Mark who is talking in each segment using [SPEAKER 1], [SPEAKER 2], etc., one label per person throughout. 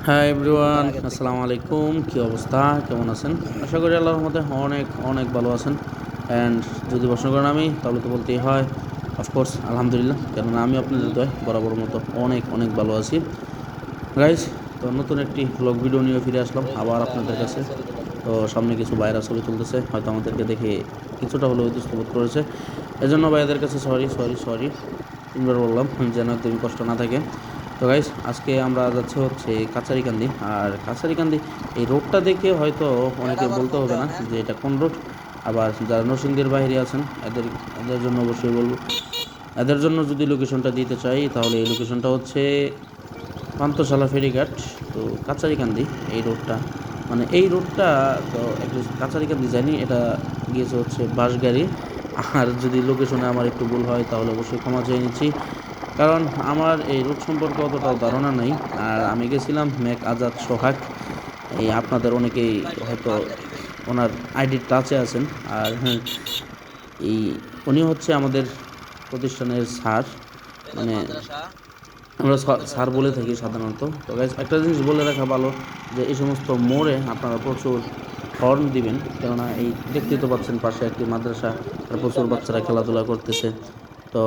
[SPEAKER 1] হ্যাঁ এভরিওয়ান, আসসালামু আলাইকুম। কী অবস্থা, কেমন আছেন? আশা করি আল্লাহর রহমতে অনেক অনেক ভালো আছেন। অ্যান্ড যদি প্রশ্ন করেন আমি, তাহলে তো বলতেই হয় অফকোর্স আলহামদুলিল্লাহ, কেননা আমি আপনাদের দয় বরাবর মতো অনেক অনেক ভালো আছি গাইজ। তো নতুন একটি ব্লগ ভিডিও নিয়ে ফিরে আসলাম আবার আপনাদের কাছে। তো সামনে কিছু বাইরা ছবি তুলতেছে, হয়তো আমাদেরকে দেখে কিছুটা হলেও ইতস্তত বোধ করেছে। এজন্য ভাইয়াদের কাছে সরি সরি সরি তিনবার বললাম, যেন একদমই কষ্ট না থাকে। তো গাইস, আজকে আমরা যাচ্ছি হচ্ছে কাছারিকান্দি। আর কাছারিকান্দি এই রোডটা দেখে হয়তো অনেকে বলতে হবে না যে এটা কোন রোড। আবার যারা নরসিংদীর বাইরে আছেন এদের এদের জন্য অবশ্যই বলবো, এদের জন্য যদি লোকেশনটা দিতে চাই তাহলে এই লোকেশনটা হচ্ছে পান্থশালা ফেরিঘাট। তো কাছারিকান্দি এই রোডটা, মানে এই রোডটা তো একটু কাছারিকান্দি জানি, এটা গিয়েছে হচ্ছে বাসগাড়ি। আর যদি লোকেশনে আমার একটু ভুল হয় তাহলে অবশ্যই ক্ষমা চেয়ে নিচ্ছি, কারণ আমার এই রুট সম্পর্কে অতটাও ধারণা নেই। আর আমি গেছিলাম মেক আজাদ সোহাগ, এই আপনাদের অনেকেই হয়তো ওনার আইডির টাচে আছেন। আর হ্যাঁ, এই উনি হচ্ছে আমাদের প্রতিষ্ঠানের স্যার, মানে আমরা স্যার বলে থাকি সাধারণত। তো গাইস, একটা জিনিস বলে রাখা ভালো যে এই সমস্ত মোড়ে আপনারা প্রচুর হর্ন দিবেন, কেননা এই দেখতেই তো পাচ্ছেন পাশে একটি মাদ্রাসা, আর প্রচুর বাচ্চারা খেলাধুলা করতেছে। তো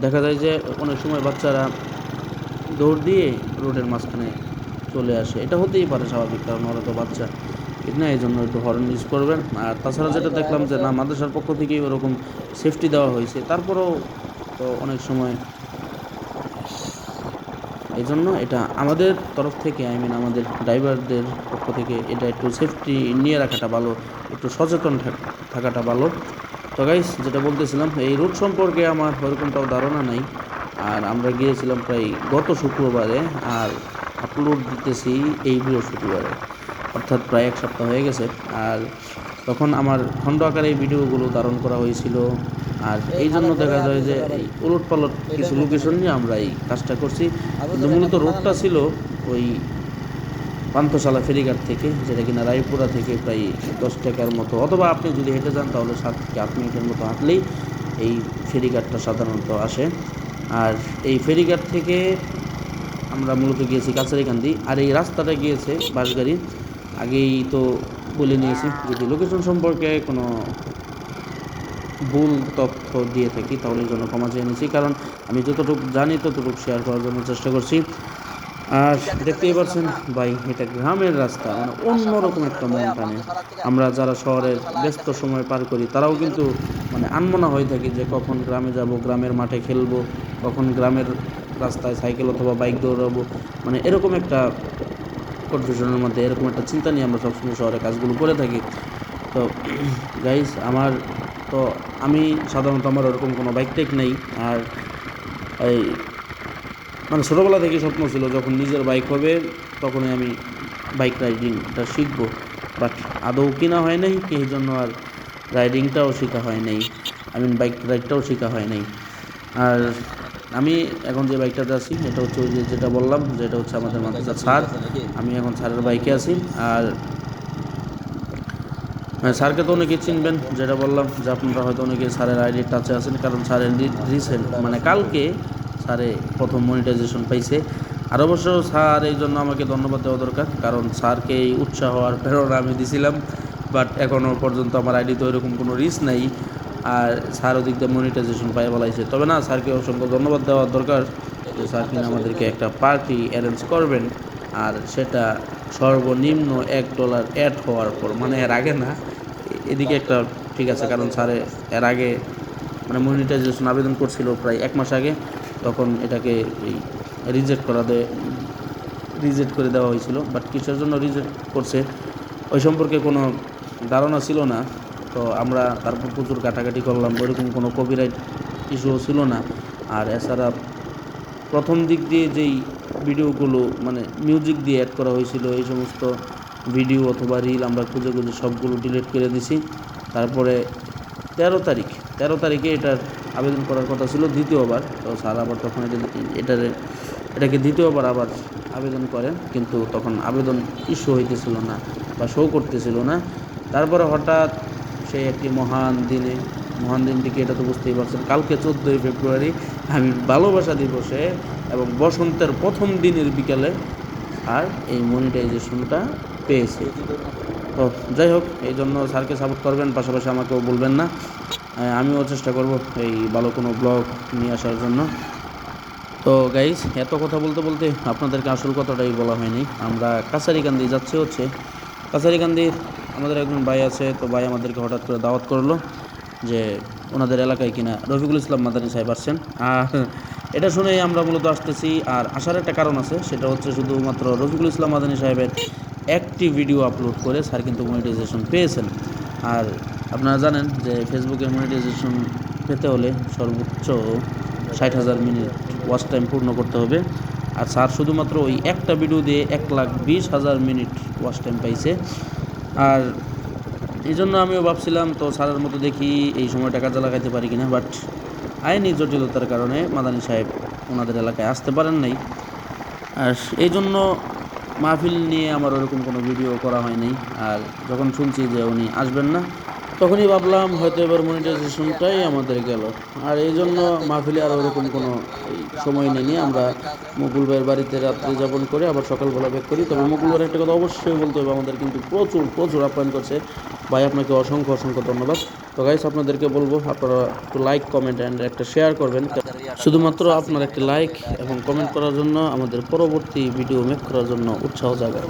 [SPEAKER 1] দেখা যায় যে অনেক সময় বাচ্চারা দৌড় দিয়ে রোডের মাঝখানে চলে আসে, এটা হতেই পারে স্বাভাবিক, কারণ ওরা তো বাচ্চা, ঠিক না? এই জন্য একটু হর্ন ইউজ করবেন। আর তাছাড়া যেটা দেখলাম যে না, মাদ্রাসার পক্ষ থেকেই ওরকম সেফটি দেওয়া হয়েছে, তারপরেও তো অনেক সময় এই জন্য এটা আমাদের তরফ থেকে, আই মিন আমাদের ড্রাইভারদের পক্ষ থেকে এটা একটু সেফটি নিয়ে রাখাটা ভালো, একটু সচেতন থাকাটা ভালো। তো গাইস, যেটা বলতেছিলাম, এই রুট সম্পর্কে আমার ওরকমটাও ধারণা নাই। আর আমরা গিয়েছিলাম প্রায় গত শুক্রবারে, আর আপলোড দিতেছি এই বৃহস্পতিবারে, অর্থাৎ প্রায় এক সপ্তাহ হয়ে গেছে। আর তখন আমার খণ্ড আকারে এই ভিডিওগুলো ধারণ করা হয়েছিল। আর এই জন্য দেখা যায় যে এই উলটপালট কিছু লোকেশন নিয়ে আমরা এই কাজটা করছি, কিন্তু মূলত রোডটা ছিল ওই পান্থশালা ফেরিঘাট থেকে, যেটা কিনা রায়পুরা থেকে প্রায় 10 টাকার মতো, অথবা আপনি যদি হেঁটে যান তাহলে 7 থেকে 8 মিনিটের মতো হাঁটলেই এই ফেরিঘাটটা সাধারণত আসে। আর এই ফেরিঘাট থেকে আমরা মূলত গিয়েছি কাছারিকান্দি, আর এই রাস্তাটা গিয়েছে বাসগাড়ি। আগেই তো বলে নিয়েছি, যদি লোকেশন সম্পর্কে কোনো ভুল তথ্য দিয়ে থাকি তাহলে এই জন্য ক্ষমা চেয়ে নিয়েছি, কারণ আমি যতটুকু জানি ততটুকু শেয়ার করার জন্য চেষ্টা করছি। আর দেখতেই পাচ্ছেন ভাই, এটা গ্রামের রাস্তা, মানে অন্যরকম একটা মন টানে। আমরা যারা শহরের ব্যস্ত সময় পার করি তারাও কিন্তু মানে আনমনা হয়ে থাকি যে কখন গ্রামে যাব, গ্রামের মাঠে খেলবো, কখন গ্রামের রাস্তায় সাইকেল অথবা বাইক দৌড়াবো। মানে এরকম একটা কনফিউশনের মধ্যে, এরকম একটা চিন্তা নিয়ে আমরা সবসময় শহরে কাজগুলো করে থাকি। তো গাইস, আমার তো আমি সাধারণত আমার ওরকম কোনো বাইক টেক নেই। আর এই মানে ছোটোবেলা থেকেই স্বপ্ন ছিল যখন নিজের বাইক হবে তখনই আমি বাইক রাইডিংটা শিখবো, বাট আদৌ কিনা হয় নাই, এই জন্য আর রাইডিংটাও শেখা হয় নাই, আই মিন বাইক রাইডটাও শেখা হয় নাই। আর আমি এখন যে বাইকটাতে আছি এটা হচ্ছে ওই যে যেটা বললাম, যেটা হচ্ছে আমাদের মাদ্রাসার স্যার, আমি এখন স্যারের বাইকে আছি। আর স্যারকে তো অনেকেই চিনবেন, যেটা বললাম যে আপনারা হয়তো অনেকে স্যারের আইডির টাচে আছেন, কারণ স্যারের রিসেন্ট মানে কালকে স্যারে প্রথম মনিটাইজেশন পাইছে। আর অবশ্য স্যার এই জন্য আমাকে ধন্যবাদ দেওয়া দরকার, কারণ স্যারকে এই উৎসাহ আর প্রেরণা আমি দিছিলাম, বাট এখনও পর্যন্ত আমার আইডি তো এরকম কোনো রিস্ক নাই। আর স্যার ওদিক দিয়ে মনিটাইজেশন পাই বলাইছে, তবে না, স্যারকে অসংখ্য ধন্যবাদ দেওয়া দরকার যে স্যার কিনা আমাদেরকে একটা পার্টি অ্যারেঞ্জ করবেন। আর সেটা সর্বনিম্ন $1 অ্যাড হওয়ার পর, মানে এর আগে না, এদিকে একটা ঠিক আছে, কারণ স্যারে এর আগে মানে মনিটাইজেশন আবেদন করছিল প্রায় 1 মাস আগে, তখন এটাকে এই রিজেক্ট করে দেওয়া হয়েছিল। বাট কিসের জন্য রিজেক্ট করছে ওই সম্পর্কে কোনো ধারণা ছিল না। তো আমরা তারপর প্রচুর কাটাকাটি করলাম, ওইরকম কোনো কপিরাইট ইস্যুও ছিল না। আর এছাড়া প্রথম দিক দিয়ে যেই ভিডিওগুলো মানে মিউজিক দিয়ে অ্যাড করা হয়েছিল, এই সমস্ত ভিডিও অথবা রিল আমরা খুঁজে খুঁজে সবগুলো ডিলিট করে দিছি। তারপরে 13 তারিখে এটার আবেদন করার কথা ছিল দ্বিতীয়বার, তো স্যার আবার তখন এটাকে দ্বিতীয়বার আবার আবেদন করেন, কিন্তু তখন আবেদন ইস্যু হইতেছিল না বা শো করতেছিল না। তারপরে হঠাৎ সেই একটি মহান দিনটিকে এটা তো বুঝতেই পারছেন, কালকে 14ই ফেব্রুয়ারি, আমি ভালোবাসা দিবসে এবং বসন্তের প্রথম দিনের বিকালে আর এই মনিটাইজেশনটা পেয়েছে। তো যাই হোক, এই জন্য স্যারকে সাপোর্ট করবেন, পাশাপাশি আমাকেও বলবেন না। আমিও চেষ্টা করব এই ভালো কোনো ব্লগ নিয়ে আসার জন্য। তো গাইস, এত কথা বলতে বলতে আপনাদেরকে আসল কথাটাই বলা হয়নি। আমরা কাছারিকান্দি যাচ্ছি হচ্ছে। কাছারিকান্দির আমাদের একজন ভাই আছে, তো ভাই আমাদেরকে হঠাৎ করে দাওয়াত করলো যে ওনাদের এলাকায় কিনা রফিকুল ইসলাম মাদানী সাহেব আসছেন। আর এটা শুনেই আমরা মূলত আসতেছি। আর আসার একটা কারণ আছে, সেটা হচ্ছে শুধুমাত্র রফিকুল ইসলাম মাদানী সাহেবের একটি ভিডিও আপলোড করে স্যার কিন্তু মনিটাইজেশন পেয়েছেন। আর আপনারা জানেন যে ফেসবুকে মনিটাইজেশন পেতে হলে সর্বোচ্চ 60,000 মিনিট ওয়াচ টাইম পূর্ণ করতে হবে। আর স্যার শুধুমাত্র ওই একটা ভিডিও দিয়ে 1,20,000 মিনিট ওয়াচ টাইম পাইছে। আর এই জন্য আমিও ভাবছিলাম তো স্যারের মতো দেখি এই সময়টা কাজে লাগাইতে পারি কিনা, বাট আইনি জটিলতার কারণে মাদানী সাহেব ওনাদের এলাকায় আসতে পারেন নাই। আর এই জন্য মাহফিল নিয়ে আমার ওরকম কোনো ভিডিও করা হয়নি। আর যখন শুনছি যে উনি আসবেন না, তখনই ভাবলাম হয়তো এবার মনিটাইজেশনটাই আমাদের গেল। আর এই জন্য মাহফিলে আর ওরকম কোনো সময় নেই। আমরা মুকুল ভাইয়ের বাড়িতে রাত্রি যাপন করে আবার সকালবেলা ব্যাক করি। তবে মুকুল ভাইয়ের একটা কথা অবশ্যই বলতে হবে, আমাদের কিন্তু প্রচুর প্রচুর আপ্যায়ন করছে। ভাই, আপনাকে অসংখ্য অসংখ্য ধন্যবাদ। তো গাইস, আপনাদেরকে বলবো আপনারা একটু লাইক, কমেন্ট অ্যান্ড একটা শেয়ার করবেন। শুধুমাত্র আপনার একটা লাইক এবং কমেন্ট করার জন্য আমাদের পরবর্তী ভিডিও মেক করার জন্য উৎসাহ জাগায়।